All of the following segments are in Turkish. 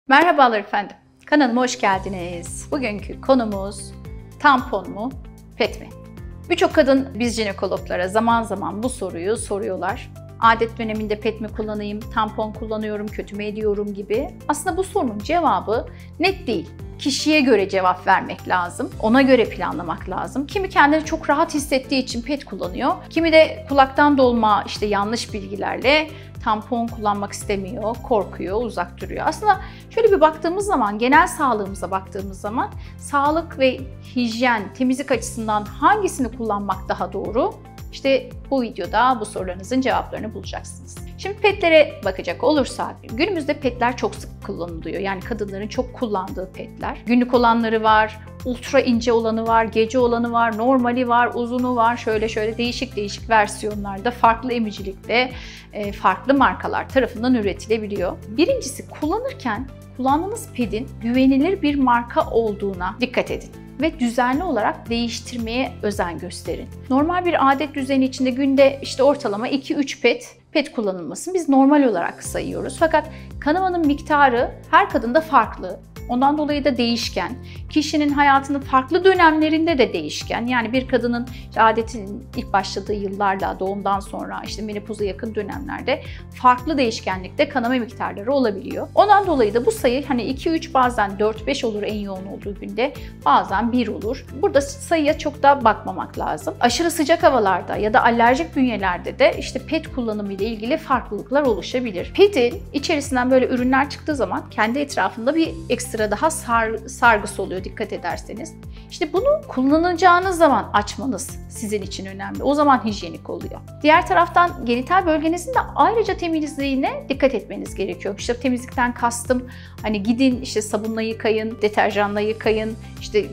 Merhabalar efendim. Kanalıma hoş geldiniz. Bugünkü konumuz tampon mu, pet mi? Birçok kadın biz jinekologlara zaman zaman bu soruyu soruyorlar. Adet döneminde pet mi kullanayım, tampon kullanıyorum, kötü mü ediyorum gibi. Aslında bu sorunun cevabı net değil. Kişiye göre cevap vermek lazım. Ona göre planlamak lazım. Kimi kendini çok rahat hissettiği için pet kullanıyor. Kimi de kulaktan dolma yanlış bilgilerle tampon kullanmak istemiyor, korkuyor, uzak duruyor. Aslında şöyle bir baktığımız zaman, genel sağlığımıza baktığımız zaman sağlık ve hijyen, temizlik açısından hangisini kullanmak daha doğru? İşte bu videoda bu sorularınızın cevaplarını bulacaksınız. Şimdi petlere bakacak olursak, günümüzde petler çok sık kullanılıyor. Yani kadınların çok kullandığı petler. Günlük olanları var, ultra ince olanı var, gece olanı var, normali var, uzunu var. Şöyle değişik versiyonlarda, farklı emicilikte, farklı markalar tarafından üretilebiliyor. Birincisi, kullandığınız pedin güvenilir bir marka olduğuna dikkat edin ve düzenli olarak değiştirmeye özen gösterin. Normal bir adet düzeni içinde günde ortalama 2-3 pet kullanılmasını biz normal olarak sayıyoruz. Fakat kanamanın miktarı her kadında farklı. Ondan dolayı da değişken. Kişinin hayatının farklı dönemlerinde de değişken. Yani bir kadının adetin ilk başladığı yıllarda, doğumdan sonra, menopoza yakın dönemlerde farklı değişkenlikte kanama miktarları olabiliyor. Ondan dolayı da bu sayı 2-3 bazen 4-5 olur en yoğun olduğu günde, bazen 1 olur. Burada sayıya çok da bakmamak lazım. Aşırı sıcak havalarda ya da alerjik bünyelerde de pet kullanımı ile ilgili farklılıklar oluşabilir. Pedin içerisinden böyle ürünler çıktığı zaman kendi etrafında bir ekstra daha sargısı oluyor dikkat ederseniz. Bunu kullanacağınız zaman açmanız sizin için önemli. O zaman hijyenik oluyor. Diğer taraftan genital bölgenizin de ayrıca temizliğine dikkat etmeniz gerekiyor. Temizlikten kastım gidin sabunla yıkayın, deterjanla yıkayın,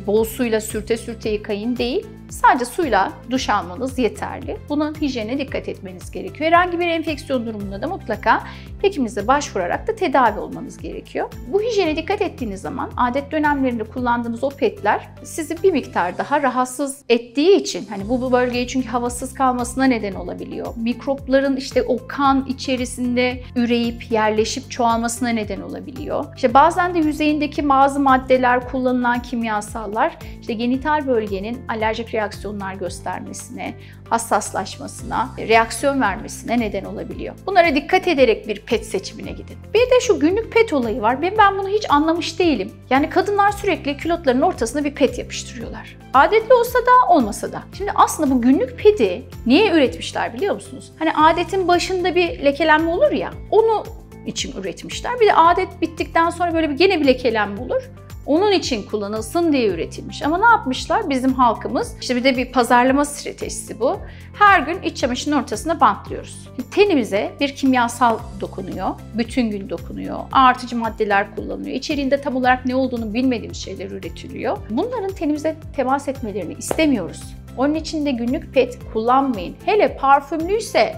bol suyla sürte yıkayın değil. Sadece suyla duş almanız yeterli. Bunun hijyene dikkat etmeniz gerekiyor. Herhangi bir enfeksiyon durumunda da mutlaka hekiminize başvurarak da tedavi olmanız gerekiyor. Bu hijyene dikkat ettiğiniz zaman adet dönemlerinde kullandığınız o petler sizi bir miktar daha rahatsız ettiği için bu bölgeye çünkü havasız kalmasına neden olabiliyor. Mikropların o kan içerisinde üreyip yerleşip çoğalmasına neden olabiliyor. Bazen de yüzeyindeki bazı maddeler, kullanılan kimyasallar genital bölgenin alerjik reaksiyonlar göstermesine, hassaslaşmasına, reaksiyon vermesine neden olabiliyor. Bunlara dikkat ederek bir pet seçimine gidin. Bir de şu günlük pet olayı var. Ben bunu hiç anlamış değilim. Yani kadınlar sürekli külotlarının ortasına bir pet yapıştırıyorlar. Adetli olsa da olmasa da. Şimdi aslında bu günlük pedi niye üretmişler biliyor musunuz? Adetin başında bir lekelenme olur ya, onu için üretmişler. Bir de adet bittikten sonra böyle gene bir lekelenme olur. Onun için kullanılsın diye üretilmiş. Ama ne yapmışlar? Bizim halkımız, bir de bir pazarlama stratejisi bu. Her gün iç çamaşırının ortasına bantlıyoruz. Tenimize bir kimyasal dokunuyor, bütün gün dokunuyor, artıcı maddeler kullanılıyor. İçeriğinde tam olarak ne olduğunu bilmediğimiz şeyler üretiliyor. Bunların tenimize temas etmelerini istemiyoruz. Onun için de günlük pet kullanmayın. Hele parfümlüyse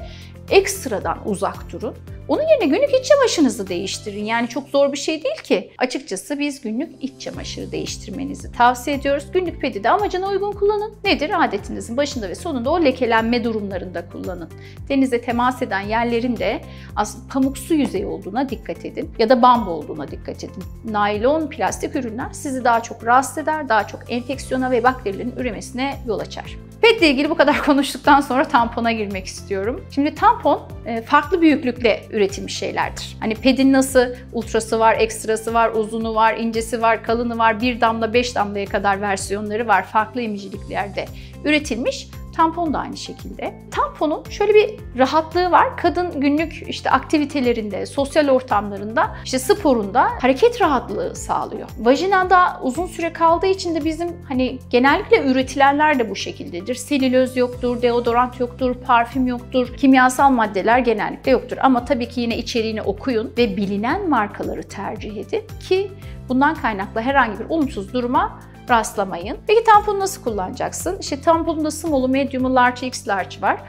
ekstradan uzak durun. Onun yerine günlük iç çamaşırınızı değiştirin. Yani çok zor bir şey değil ki. Açıkçası biz günlük iç çamaşırı değiştirmenizi tavsiye ediyoruz. Günlük pedi de amacına uygun kullanın. Nedir? Adetinizin başında ve sonunda o lekelenme durumlarında kullanın. Denize temas eden yerlerin de aslında pamuksu yüzey olduğuna dikkat edin. Ya da bambu olduğuna dikkat edin. Naylon, plastik ürünler sizi daha çok rahatsız eder, daha çok enfeksiyona ve bakterilerin üremesine yol açar. Petle ilgili bu kadar konuştuktan sonra tampona girmek istiyorum. Şimdi tampon farklı büyüklükle üretilmiş şeylerdir. Pedin nasıl ultrası var, ekstrası var, uzunu var, incesi var, kalını var, 1 damla 5 damlaya kadar versiyonları var. Farklı emiciliklerde üretilmiş. Tampon da aynı şekilde. Tamponun şöyle bir rahatlığı var. Kadın günlük aktivitelerinde, sosyal ortamlarında, sporunda hareket rahatlığı sağlıyor. Vajinada uzun süre kaldığı için de bizim genellikle üretilenler de bu şekildedir. Selüloz yoktur, deodorant yoktur, parfüm yoktur, kimyasal maddeler genellikle yoktur. Ama tabii ki yine içeriğini okuyun ve bilinen markaları tercih edin ki bundan kaynaklı herhangi bir olumsuz duruma rastlamayın. Peki tamponu nasıl kullanacaksın? Tamponunda small'u, medium'u, large, X large var.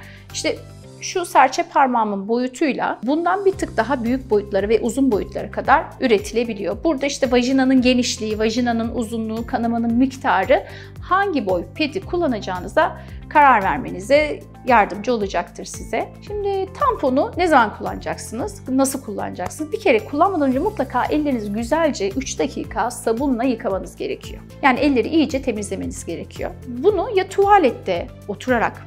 şu serçe parmağımın boyutuyla bundan bir tık daha büyük boyutlara ve uzun boyutlara kadar üretilebiliyor. Burada işte vajinanın genişliği, vajinanın uzunluğu, kanamanın miktarı hangi boy pedi kullanacağınıza karar vermenize yardımcı olacaktır size. Şimdi tamponu ne zaman kullanacaksınız? Nasıl kullanacaksınız? Bir kere kullanmadan önce mutlaka ellerinizi güzelce 3 dakika sabunla yıkamanız gerekiyor. Yani elleri iyice temizlemeniz gerekiyor. Bunu ya tuvalette oturarak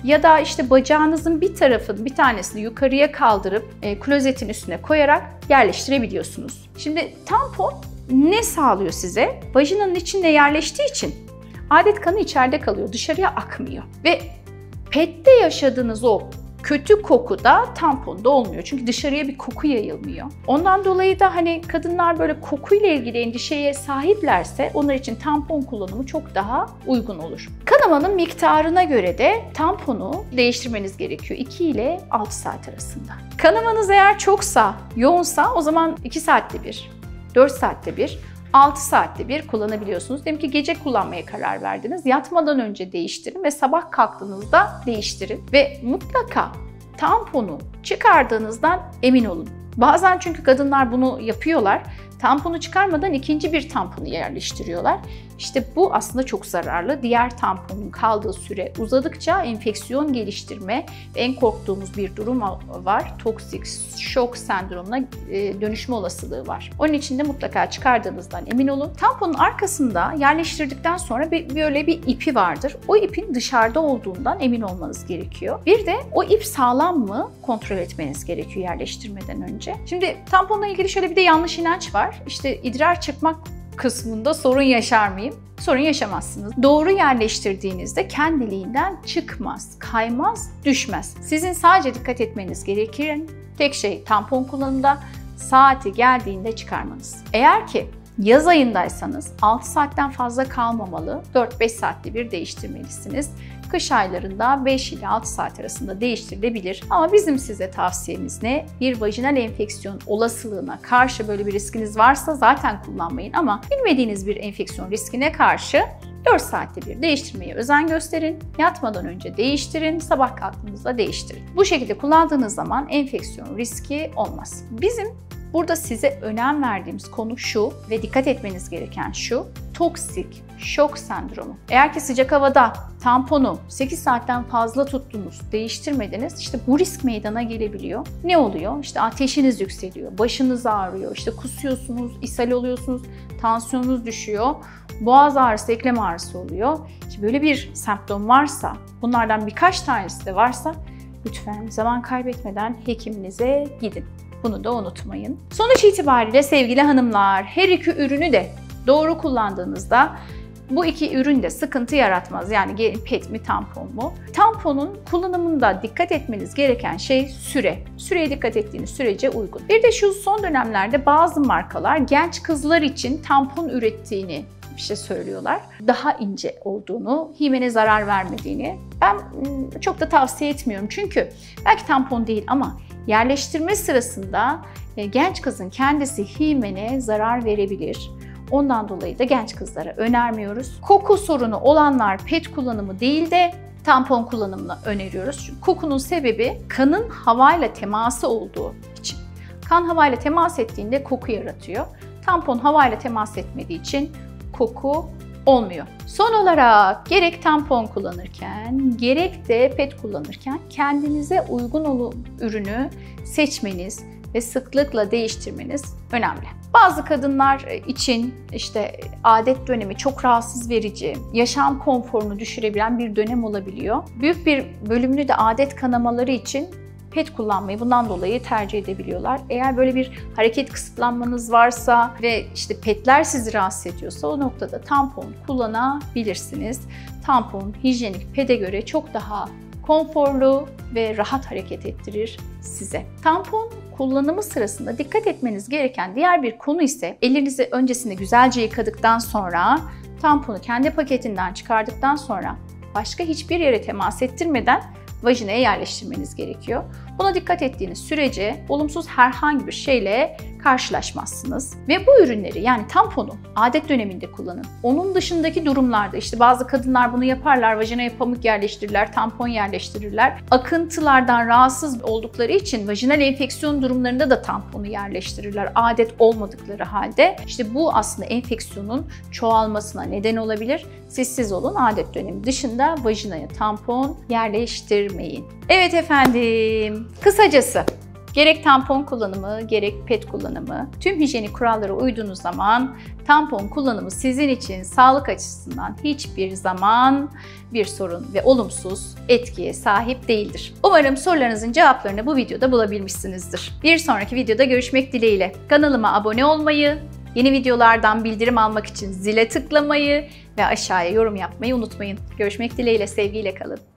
ya da işte bacağınızın bir tanesini yukarıya kaldırıp klozetin üstüne koyarak yerleştirebiliyorsunuz. Şimdi tampon ne sağlıyor size? Vajinanın içinde yerleştiği için adet kanı içeride kalıyor, dışarıya akmıyor. Ve PET'te yaşadığınız o kötü koku da tamponda olmuyor. Çünkü dışarıya bir koku yayılmıyor. Ondan dolayı da hani kadınlar böyle kokuyla ilgili endişeye sahiplerse onlar için tampon kullanımı çok daha uygun olur. Kanamanın miktarına göre de tamponu değiştirmeniz gerekiyor. 2 ile 6 saat arasında. Kanamanız eğer çoksa, yoğunsa o zaman 2 saatte bir, 4 saatte bir, 6 saatte bir kullanabiliyorsunuz. Diyelim ki gece kullanmaya karar verdiniz. Yatmadan önce değiştirin ve sabah kalktığınızda değiştirin. Ve mutlaka tamponu çıkardığınızdan emin olun. Bazen çünkü kadınlar bunu yapıyorlar. Tamponu çıkarmadan ikinci bir tamponu yerleştiriyorlar. İşte bu aslında çok zararlı. Diğer tamponun kaldığı süre uzadıkça enfeksiyon geliştirme ve en korktuğumuz bir durum var. Toksik şok sendromuna dönüşme olasılığı var. Onun için de mutlaka çıkardığınızdan emin olun. Tamponun arkasında yerleştirdikten sonra böyle bir ipi vardır. O ipin dışarıda olduğundan emin olmanız gerekiyor. Bir de o ip sağlam mı kontrol etmeniz gerekiyor yerleştirmeden önce. Şimdi tamponla ilgili şöyle bir de yanlış inanç var. İşte idrar çıkmak kısmında sorun yaşar mıyım? Sorun yaşamazsınız. Doğru yerleştirdiğinizde kendiliğinden çıkmaz, kaymaz, düşmez. Sizin sadece dikkat etmeniz gereken tek şey tampon kullanımında saati geldiğinde çıkarmanız. Eğer ki yaz ayındaysanız 6 saatten fazla kalmamalı, 4-5 saatte bir değiştirmelisiniz. Kış aylarında 5 ile 6 saat arasında değiştirilebilir. Ama bizim size tavsiyemiz ne? Bir vajinal enfeksiyon olasılığına karşı böyle bir riskiniz varsa zaten kullanmayın ama bilmediğiniz bir enfeksiyon riskine karşı 4 saatte bir değiştirmeye özen gösterin. Yatmadan önce değiştirin, sabah kalktığınızda değiştirin. Bu şekilde kullandığınız zaman enfeksiyon riski olmaz. Bizim burada size önem verdiğimiz konu şu ve dikkat etmeniz gereken şu: toksik şok sendromu. Eğer ki sıcak havada tamponu 8 saatten fazla tuttunuz, değiştirmediniz, işte bu risk meydana gelebiliyor. Ne oluyor? İşte ateşiniz yükseliyor, başınız ağrıyor, işte kusuyorsunuz, ishal oluyorsunuz, tansiyonunuz düşüyor, boğaz ağrısı, eklem ağrısı oluyor. İşte böyle bir semptom varsa, bunlardan birkaç tanesi de varsa lütfen zaman kaybetmeden hekiminize gidin. Bunu da unutmayın. Sonuç itibariyle sevgili hanımlar, her iki ürünü de doğru kullandığınızda bu iki ürün de sıkıntı yaratmaz. Yani PET mi, tampon mu? Tamponun kullanımında dikkat etmeniz gereken şey süre. Süreye dikkat ettiğiniz sürece uygun. Bir de şu son dönemlerde bazı markalar genç kızlar için tampon ürettiğini söylüyorlar. Daha ince olduğunu, himene zarar vermediğini. Ben çok da tavsiye etmiyorum. Çünkü belki tampon değil ama yerleştirme sırasında genç kızın kendisi himene zarar verebilir. Ondan dolayı da genç kızlara önermiyoruz. Koku sorunu olanlar PET kullanımı değil de tampon kullanımını öneriyoruz. Çünkü kokunun sebebi kanın havayla teması olduğu için. Kan havayla temas ettiğinde koku yaratıyor. Tampon havayla temas etmediği için koku olmuyor. Son olarak gerek tampon kullanırken gerek de PET kullanırken kendinize uygun olan ürünü seçmeniz ve sıklıkla değiştirmeniz önemli. Bazı kadınlar için işte adet dönemi çok rahatsız verici, yaşam konforunu düşürebilen bir dönem olabiliyor. Büyük bir bölümünü de adet kanamaları için PET kullanmayı bundan dolayı tercih edebiliyorlar. Eğer böyle bir hareket kısıtlanmanız varsa ve işte PET'ler sizi rahatsız ediyorsa o noktada tampon kullanabilirsiniz. Tampon hijyenik PET'e göre çok daha konforlu ve rahat hareket ettirir size. Tampon kullanımı sırasında dikkat etmeniz gereken diğer bir konu ise elinizi öncesinde güzelce yıkadıktan sonra tamponu kendi paketinden çıkardıktan sonra başka hiçbir yere temas ettirmeden vajinaya yerleştirmeniz gerekiyor. Buna dikkat ettiğiniz sürece olumsuz herhangi bir şeyle karşılaşmazsınız. Ve bu ürünleri, yani tamponu adet döneminde kullanın. Onun dışındaki durumlarda işte bazı kadınlar bunu yaparlar, vajinaya pamuk yerleştirirler, tampon yerleştirirler. Akıntılardan rahatsız oldukları için vajinal enfeksiyon durumlarında da tamponu yerleştirirler adet olmadıkları halde. İşte bu aslında enfeksiyonun çoğalmasına neden olabilir. Siz olun, adet dönemi dışında vajinaya tampon yerleştirmeyin. Evet efendim, kısacası gerek tampon kullanımı, gerek pet kullanımı, tüm hijyenik kurallara uyduğunuz zaman tampon kullanımı sizin için sağlık açısından hiçbir zaman bir sorun ve olumsuz etkiye sahip değildir. Umarım sorularınızın cevaplarını bu videoda bulabilmişsinizdir. Bir sonraki videoda görüşmek dileğiyle. Kanalıma abone olmayı, yeni videolardan bildirim almak için zile tıklamayı ve aşağıya yorum yapmayı unutmayın. Görüşmek dileğiyle, sevgiyle kalın.